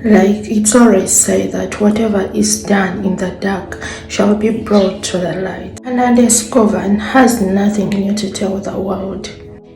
Like it's always said that whatever is done in the dark shall be brought to the light. Hernandez Govan has nothing new to tell the world.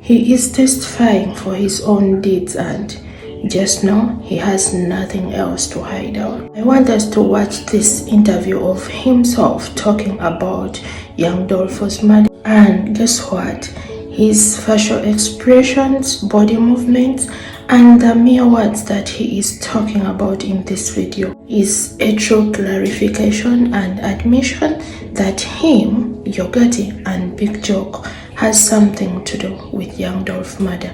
He is testifying for his own deeds and just know he has nothing else to hide out. I want us to watch this interview of himself talking about young Dolph's murder, and guess what? His facial expressions, body movements, and the mere words that he is talking about in this video is a true clarification and admission that him, Gotti, and Big Jook has something to do with young Dolph murder.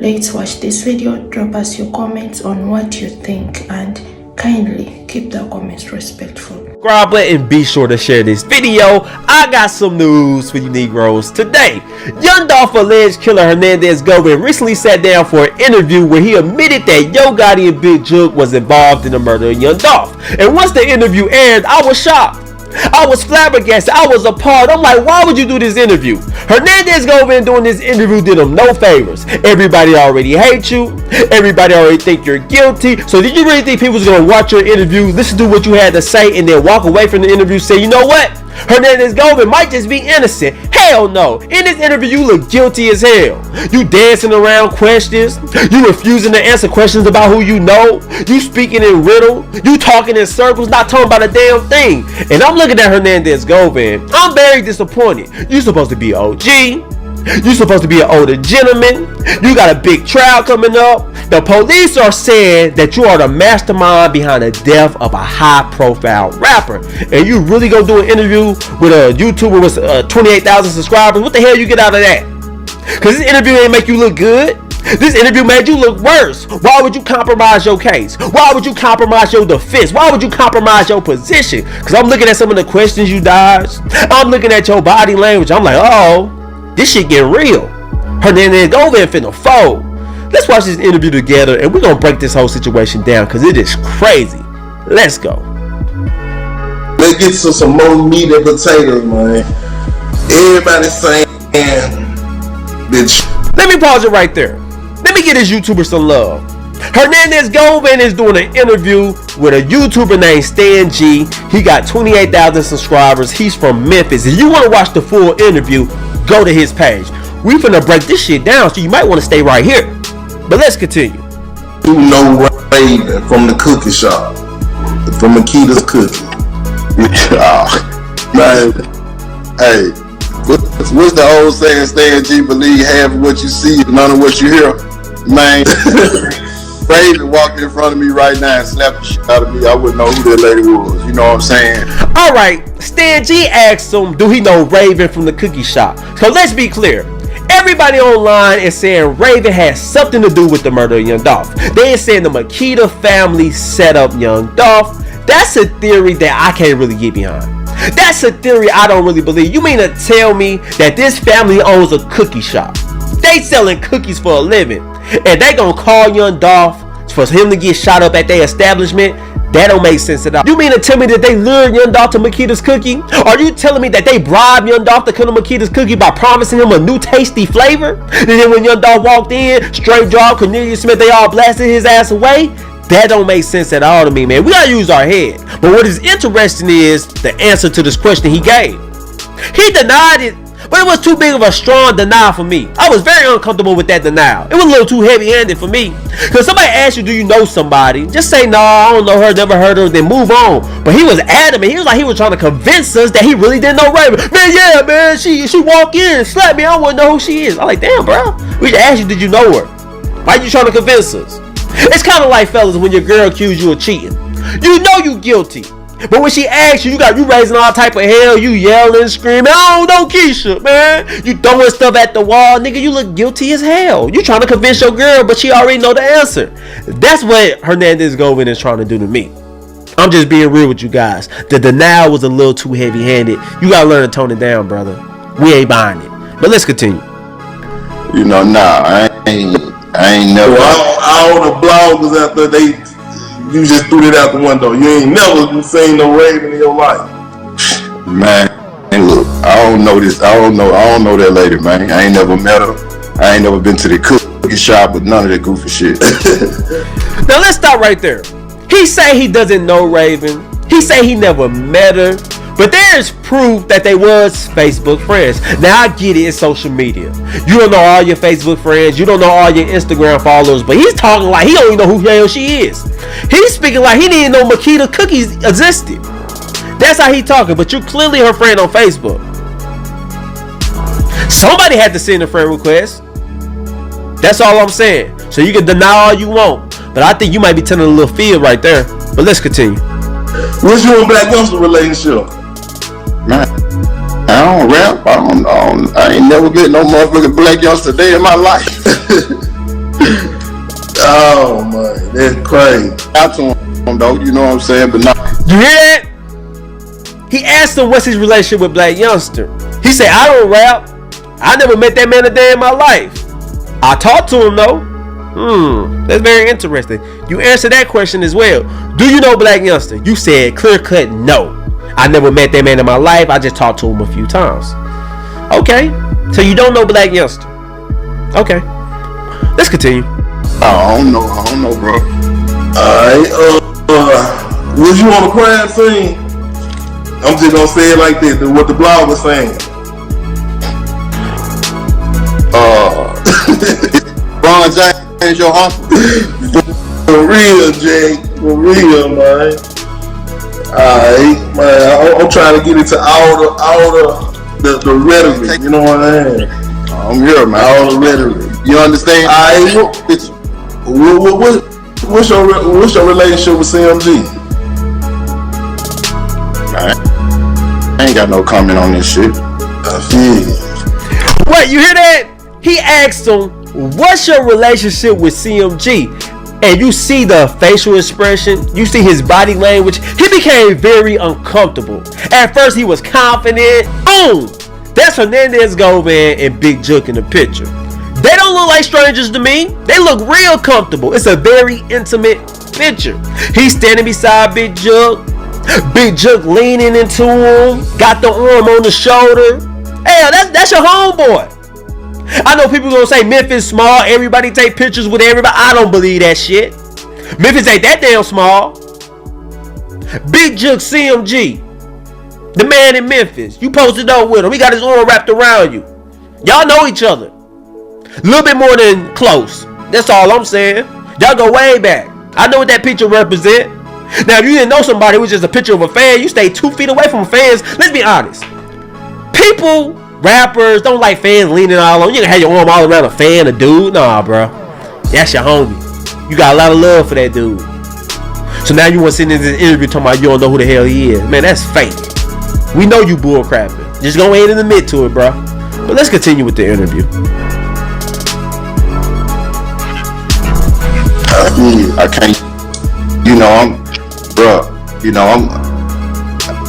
Let's watch this video. Drop us your comments on what you think and kindly keep the comments respectful. Subscribe button, be sure to share this video. I got some news for you Negroes today. Young Dolph alleged killer Hernandez Govan recently sat down for an interview where he admitted that Gotti and Big Jook was involved in the murder of young Dolph. And once the interview aired, I was shocked. I was flabbergasted. I was appalled. I'm like, why would you do this interview? Hernandez Govan doing this interview did him no favors. Everybody already hates you. Everybody already think you're guilty. So did you really think people was going to watch your interview, listen to what you had to say, and then walk away from the interview say, you know what? Hernandez Govan might just be innocent. Hell no. In this interview, you look guilty as hell. You dancing around questions. You refusing to answer questions about who you know. You speaking in riddle. You talking in circles, not talking about a damn thing. And I'm looking at Hernandez Govan. I'm very disappointed. You supposed to be OG. You supposed to be an older gentleman. You got a big trial coming up. The police are saying that you are the mastermind behind the death of a high-profile rapper. And you really gonna do an interview with a YouTuber with 28,000 subscribers? What the hell you get out of that? Because this interview ain't make you look good. This interview made you look worse. Why would you compromise your case? Why would you compromise your defense? Why would you compromise your position? Because I'm looking at some of the questions you dodged. I'm looking at your body language. I'm like, oh, this shit getting real. Hernandez Govan finna fold. Let's watch this interview together and we're gonna break this whole situation down because it is crazy. Let's go. Let's get to some more meat and potatoes, man. Everybody saying, bitch. Let me pause it right there. Let me get this YouTuber some love. Hernandez Govan is doing an interview with a YouTuber named Stan G. He got 28,000 subscribers. He's from Memphis. If you want to watch the full interview, go to his page. We finna break this shit down, so you might want to stay right here. But let's continue. You know Raven from the cookie shop, from Makita's Cookie. Man, hey, what's the old saying? Stan G, believe half of what you see, none of what you hear. Man, Raven walked in front of me right now and slapped the shit out of me. I wouldn't know who that lady was. You know what I'm saying? All right, Stan G asked him, do he know Raven from the cookie shop? So let's be clear. Everybody online is saying Raven has something to do with the murder of young Dolph. They are saying the Makita family set up young Dolph. That's a theory that I can't really get behind. That's a theory I don't really believe. You mean to tell me that this family owns a cookie shop? They selling cookies for a living. And they gonna call young Dolph for him to get shot up at their establishment? That don't make sense at all. You mean to tell me that they lured young Dolph to Makita's Cookie? Are you telling me that they bribed young Dolph to come to Makita's Cookie by promising him a new tasty flavor? And then when young Dolph walked in, straight jaw, Cornelius Smith, they all blasted his ass away? That don't make sense at all to me, man. We gotta use our head. But what is interesting is the answer to this question he gave. He denied it, but it was too big of a strong denial for me. I was very uncomfortable with that denial. It was a little too heavy-handed for me. Because somebody asks you, do you know somebody? Just say, no, I don't know her, never heard her, then move on. But he was adamant. He was like he was trying to convince us that he really didn't know Raven. Man, yeah, man, she walked in and slapped me. I wouldn't know who she is. I'm like, damn, bro. We just asked you, did you know her? Why you trying to convince us? It's kind of like, fellas, when your girl accused you of cheating. You know you guilty. But when she asks you, you raising all type of hell, you yelling, screaming, oh, no, Keisha, man. You throwing stuff at the wall, nigga, you look guilty as hell. You trying to convince your girl, but she already know the answer. That's what Hernandez Govan is trying to do to me. I'm just being real with you guys. The denial was a little too heavy-handed. You gotta learn to tone it down, brother. We ain't buying it. But let's continue. You know, nah, I ain't never. All the bloggers out there, you just threw it out the window. You ain't never seen no Raven in your life. Man, look, I don't know this. I don't know that lady, man. I ain't never met her. I ain't never been to the cookie shop with none of that goofy shit. Now let's stop right there. He say he doesn't know Raven. He say he never met her. But there is proof that they was Facebook friends. Now I get it, it's social media. You don't know all your Facebook friends. You don't know all your Instagram followers. But he's talking like he don't even know who the hell she is. He's speaking like he didn't know Makita Cookies existed. That's how he talking. But you clearly her friend on Facebook. Somebody had to send a friend request. That's all I'm saying. So you can deny all you want. But I think you might be telling a little fib right there. But let's continue. What's your and Black Youngsta relationship? Man, I don't rap. I ain't never met no motherfucking Black Youngsta day in my life. Oh man, that's crazy. Out to him though, you know what I'm saying? But not. You hear that? He asked him what's his relationship with Black Youngsta. He said, I don't rap. I never met that man a day in my life. I talked to him though. That's very interesting. You answered that question as well. Do you know Black Youngsta? You said clear cut no. I never met that man in my life. I just talked to him a few times. Okay. So you don't know Black Youngsta. Okay. Let's continue. I don't know, bro. Alright, was you on the crime scene? I'm just gonna say it like this, what the blog was saying. Ron James, your uncle. For real, Jake. For real, man. Alright, man. I'm trying to get into all the rhetoric. You know what I mean? I'm here, man. All the rhetoric. You understand? What's your relationship with CMG? I ain't got no comment on this shit. What, you hear that? He asked him, what's your relationship with CMG? And you see the facial expression, you see his body language. He became very uncomfortable. At first he was confident. Boom! That's Hernandez Govan and Big Jook in the picture. They don't look like strangers to me. They look real comfortable. It's a very intimate picture. He's standing beside Big Jook. Big Jook leaning into him. Got the arm on the shoulder. Hey, that's your homeboy. I know people gonna say Memphis small. Everybody take pictures with everybody. I don't believe that shit. Memphis ain't that damn small. Big Jook CMG. The man in Memphis. You posted up with him. He got his arm wrapped around you. Y'all know each other. A little bit more than close. That's all I'm saying. Y'all go way back. I know what that picture represent. Now, if you didn't know somebody, it was just a picture of a fan. You stay 2 feet away from fans. Let's be honest. People, rappers, don't like fans leaning all on. You can have your arm all around a fan, a dude. Nah, bro. That's your homie. You got a lot of love for that dude. So now you want to sit in this interview talking about you don't know who the hell he is. Man, that's fake. We know you bull crapping. Just go ahead and admit to it, bro. But let's continue with the interview. I can't,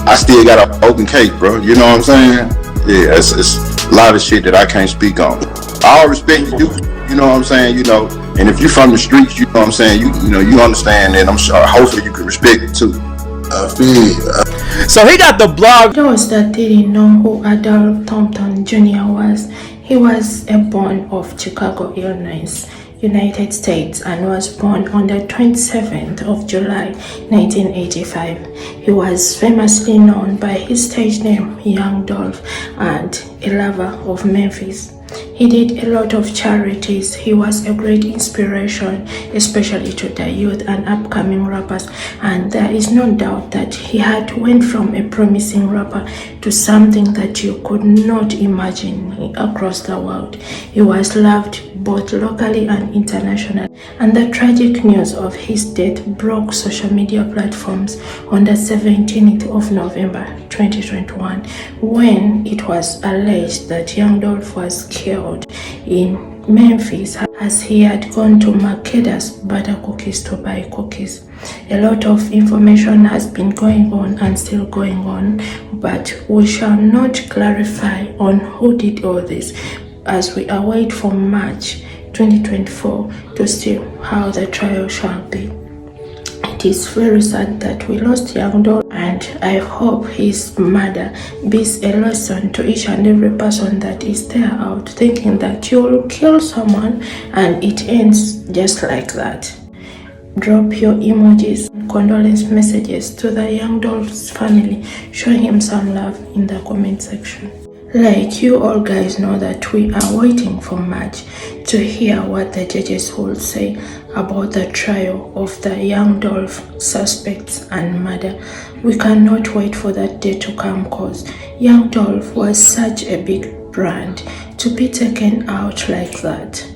I still got an open case, bro. You know what I'm saying? Yeah, it's a lot of shit that I can't speak on. I respect you, you know what I'm saying? And if you from the streets, you know what I'm saying? You understand that. I'm sure, hopefully you can respect it too. So he got the blog. Those that didn't know who Dolph Thompson Jr. was, he was a born of Chicago, Illinois, United States, and was born on the 27th of July 1985. He was famously known by his stage name Young Dolph and a lover of Memphis. He did a lot of charities. He was a great inspiration, especially to the youth and upcoming rappers, and there is no doubt that he had went from a promising rapper to something that you could not imagine across the world. He was loved both locally and internationally, and the tragic news of his death broke social media platforms on the 17th of November 2021, when it was alleged that Young Dolph was killed in Memphis as he had gone to Makeda's Butter Cookies to buy cookies. A lot of information has been going on and still going on, but we shall not clarify on who did all this, as we await for March 2024 to see how the trial shall be. It is very sad that we lost Young Dolph, and I hope his mother be a lesson to each and every person that is there out thinking that you will kill someone and it ends just like that. Drop your emojis and condolence messages to the young Dolph's family. Show him some love in the comment section. Like you all guys know that we are waiting for March to hear what the judges will say about the trial of the young Dolph suspects and murder. We cannot wait for that day to come cause young Dolph was such a big brand to be taken out like that.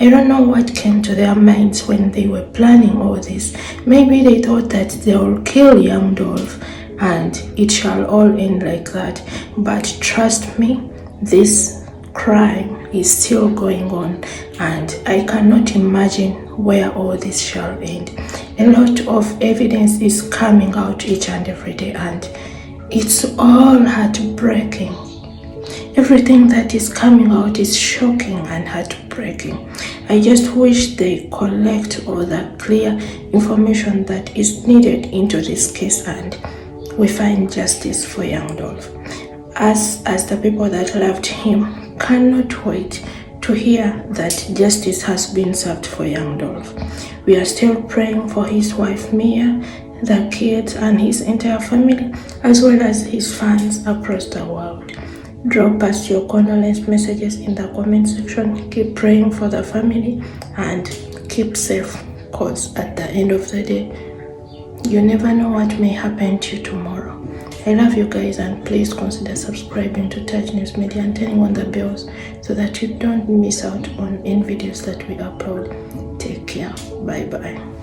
I don't know what came to their minds when they were planning all this. Maybe they thought that they will kill young Dolph and it shall all end like that. But trust me, this crime is still going on and I cannot imagine where all this shall end. A lot of evidence is coming out each and every day and it's all heartbreaking. Everything that is coming out is shocking and heartbreaking. I just wish they collect all the clear information that is needed into this case and we find justice for young Dolph. Us, as the people that loved him, cannot wait to hear that justice has been served for young Dolph. We are still praying for his wife Mia, the kids and his entire family, as well as his fans across the world. Drop us your condolence messages in the comment section. Keep praying for the family and keep safe, cause at the end of the day, you never know what may happen to you tomorrow. I love you guys and please consider subscribing to Touch News Media and turning on the bells so that you don't miss out on any videos that we upload. Take care. Bye bye.